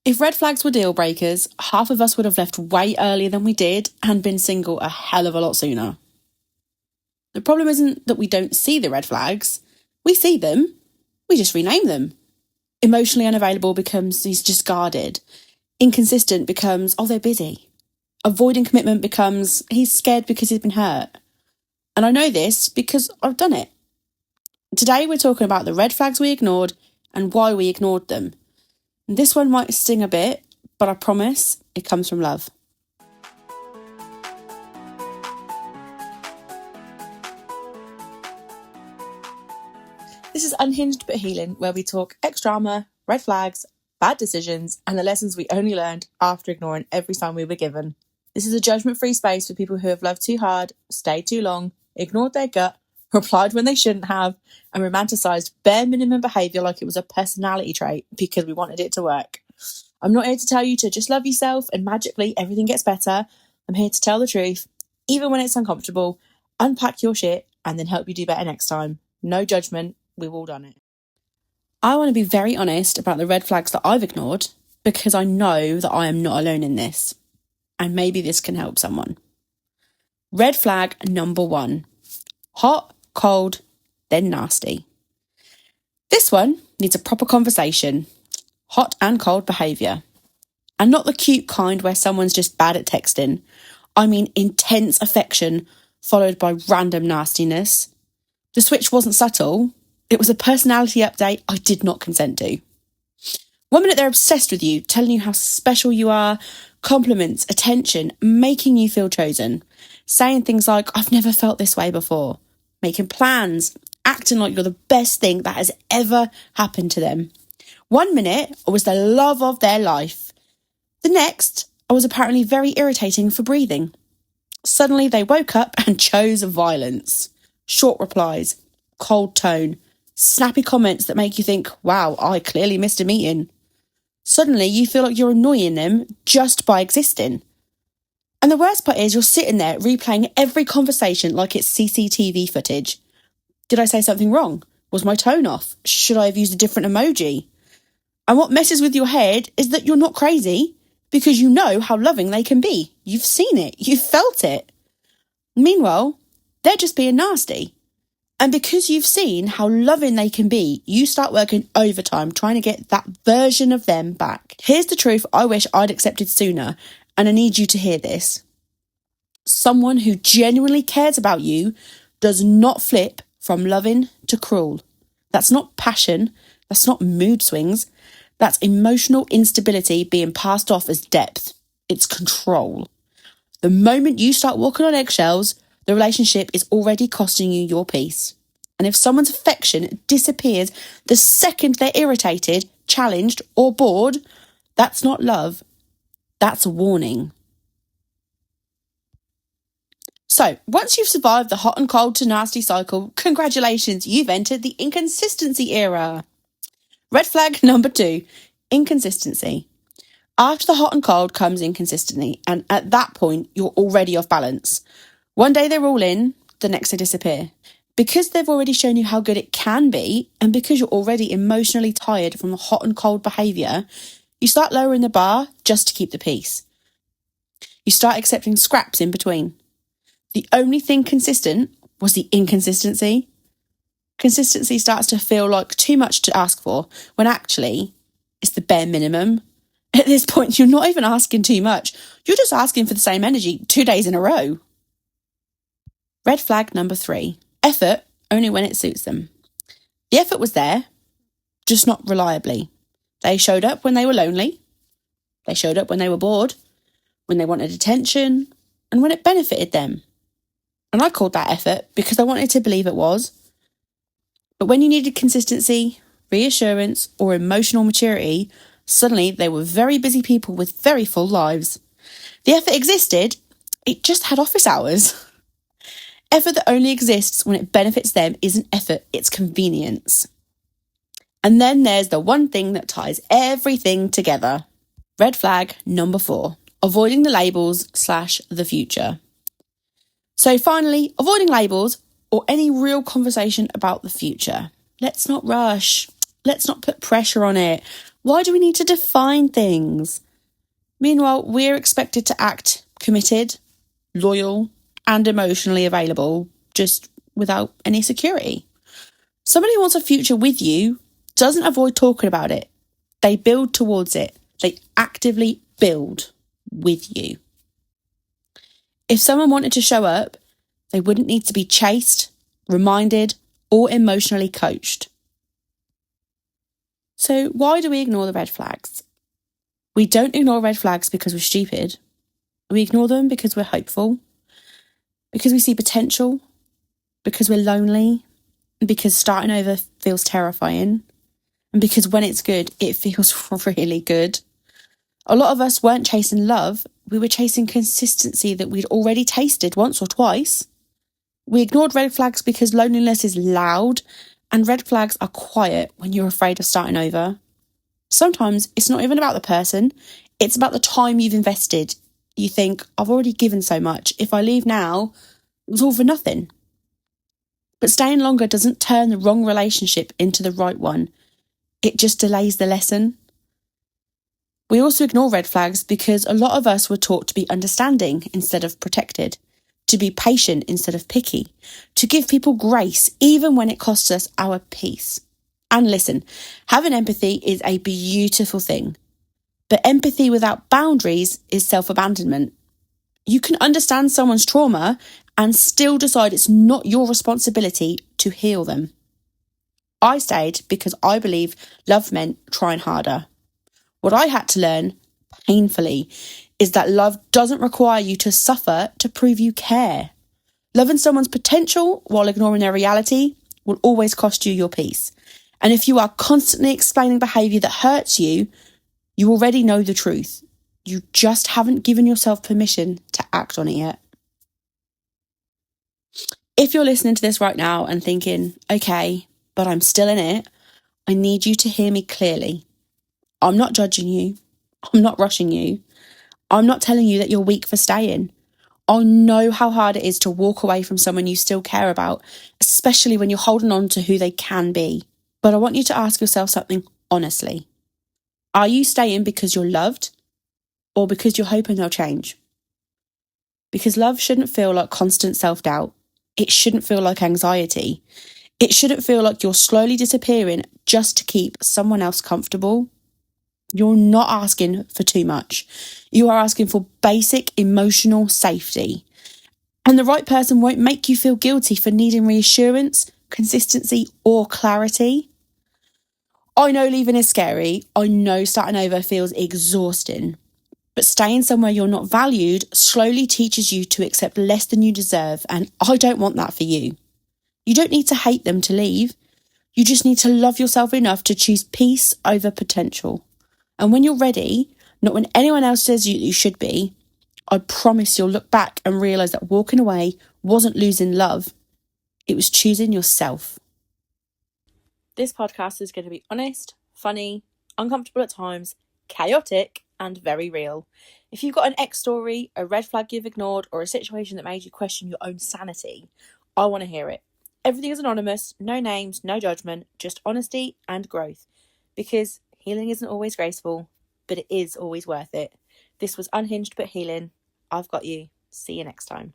If red flags were deal breakers, half of us would have left way earlier than we did and been single a hell of a lot sooner. The problem isn't that we don't see the red flags. We see them, we just rename them. Emotionally unavailable becomes he's just guarded. Inconsistent becomes, oh, they're busy. Avoiding commitment becomes he's scared because he's been hurt. And I know this because I've done it. Today we're talking about the red flags we ignored and why we ignored them. And this one might sting a bit, but I promise it comes from love. This is Unhinged but Healing, where we talk ex-drama, red flags, bad decisions, and the lessons we only learned after ignoring every sign we were given. This is a judgment-free space for people who have loved too hard, stayed too long, ignored their gut, replied when they shouldn't have, and romanticised bare minimum behaviour like it was a personality trait because we wanted it to work. I'm not here to tell you to just love yourself and magically everything gets better. I'm here to tell the truth, even when it's uncomfortable, unpack your shit, and then help you do better next time. No judgment, we've all done it. I want to be very honest about the red flags that I've ignored because I know that I am not alone in this. And maybe this can help someone. Red flag number 1. Hot, cold, then nasty. This one needs a proper conversation. Hot and cold behaviour. And not the cute kind where someone's just bad at texting. I mean intense affection followed by random nastiness. The switch wasn't subtle. It was a personality update I did not consent to. 1 minute they're obsessed with you, telling you how special you are, compliments, attention, making you feel chosen, saying things like, I've never felt this way before, making plans, acting like you're the best thing that has ever happened to them. 1 minute, I was the love of their life. The next, I was apparently very irritating for breathing. Suddenly they woke up and chose violence. Short replies, cold tone, snappy comments that make you think, wow, I clearly missed a meeting. Suddenly you feel like you're annoying them just by existing. And the worst part is you're sitting there replaying every conversation like it's CCTV footage. Did I say something wrong? Was my tone off? Should I have used a different emoji? And what messes with your head is that you're not crazy because you know how loving they can be. You've seen it. You've felt it. Meanwhile, they're just being nasty. And because you've seen how loving they can be, you start working overtime trying to get that version of them back. Here's the truth I wish I'd accepted sooner, and I need you to hear this. Someone who genuinely cares about you does not flip from loving to cruel. That's not passion. That's not mood swings. That's emotional instability being passed off as depth. It's control. The moment you start walking on eggshells, the relationship is already costing you your peace. And if someone's affection disappears the second they're irritated, challenged, or bored, that's not love. That's a warning. So, once you've survived the hot and cold to nasty cycle, congratulations, you've entered the inconsistency era. Red flag number 2, inconsistency. After the hot and cold comes inconsistency, and at that point, you're already off balance. One day they're all in, the next they disappear. Because they've already shown you how good it can be, and because you're already emotionally tired from the hot and cold behaviour, you start lowering the bar just to keep the peace. You start accepting scraps in between. The only thing consistent was the inconsistency. Consistency starts to feel like too much to ask for, when actually it's the bare minimum. At this point, you're not even asking too much. You're just asking for the same energy 2 days in a row. Red flag number 3, effort only when it suits them. The effort was there, just not reliably. They showed up when they were lonely. They showed up when they were bored, when they wanted attention, and when it benefited them. And I called that effort because I wanted to believe it was. But when you needed consistency, reassurance, or emotional maturity, suddenly they were very busy people with very full lives. The effort existed, it just had office hours. Effort that only exists when it benefits them isn't effort, it's convenience. And then there's the one thing that ties everything together. Red flag number 4, avoiding the labels / the future. So finally, avoiding labels or any real conversation about the future. Let's not rush. Let's not put pressure on it. Why do we need to define things? Meanwhile, we're expected to act committed, loyal, and emotionally available, just without any security. Somebody who wants a future with you doesn't avoid talking about it. They build towards it. They actively build with you. If someone wanted to show up, they wouldn't need to be chased, reminded, or emotionally coached. So why do we ignore the red flags? We don't ignore red flags because we're stupid. We ignore them because we're hopeful, because we see potential, because we're lonely, and because starting over feels terrifying, and because when it's good, it feels really good. A lot of us weren't chasing love, we were chasing consistency that we'd already tasted once or twice. We ignored red flags because loneliness is loud, and red flags are quiet when you're afraid of starting over. Sometimes it's not even about the person, it's about the time you've invested. You think, I've already given so much. If I leave now, it was all for nothing. But staying longer doesn't turn the wrong relationship into the right one. It just delays the lesson. We also ignore red flags because a lot of us were taught to be understanding instead of protected, to be patient instead of picky, to give people grace even when it costs us our peace. And listen, having empathy is a beautiful thing. But empathy without boundaries is self-abandonment. You can understand someone's trauma and still decide it's not your responsibility to heal them. I stayed because I believe love meant trying harder. What I had to learn, painfully, is that love doesn't require you to suffer to prove you care. Loving someone's potential while ignoring their reality will always cost you your peace. And if you are constantly explaining behaviour that hurts you, you already know the truth. You just haven't given yourself permission to act on it yet. If you're listening to this right now and thinking, okay, but I'm still in it, I need you to hear me clearly. I'm not judging you. I'm not rushing you. I'm not telling you that you're weak for staying. I know how hard it is to walk away from someone you still care about, especially when you're holding on to who they can be. But I want you to ask yourself something honestly. Are you staying because you're loved or because you're hoping they'll change? Because love shouldn't feel like constant self-doubt. It shouldn't feel like anxiety. It shouldn't feel like you're slowly disappearing just to keep someone else comfortable. You're not asking for too much. You are asking for basic emotional safety. And the right person won't make you feel guilty for needing reassurance, consistency, or clarity. I know leaving is scary. I know starting over feels exhausting. But staying somewhere you're not valued slowly teaches you to accept less than you deserve, and I don't want that for you. You don't need to hate them to leave. You just need to love yourself enough to choose peace over potential. And when you're ready, not when anyone else says you should be, I promise you'll look back and realise that walking away wasn't losing love. It was choosing yourself. This podcast is going to be honest, funny, uncomfortable at times, chaotic, and very real. If you've got an ex story, a red flag you've ignored, or a situation that made you question your own sanity, I want to hear it. Everything is anonymous, no names, no judgment, just honesty and growth. Because healing isn't always graceful, but it is always worth it. This was Unhinged but Healing. I've got you. See you next time.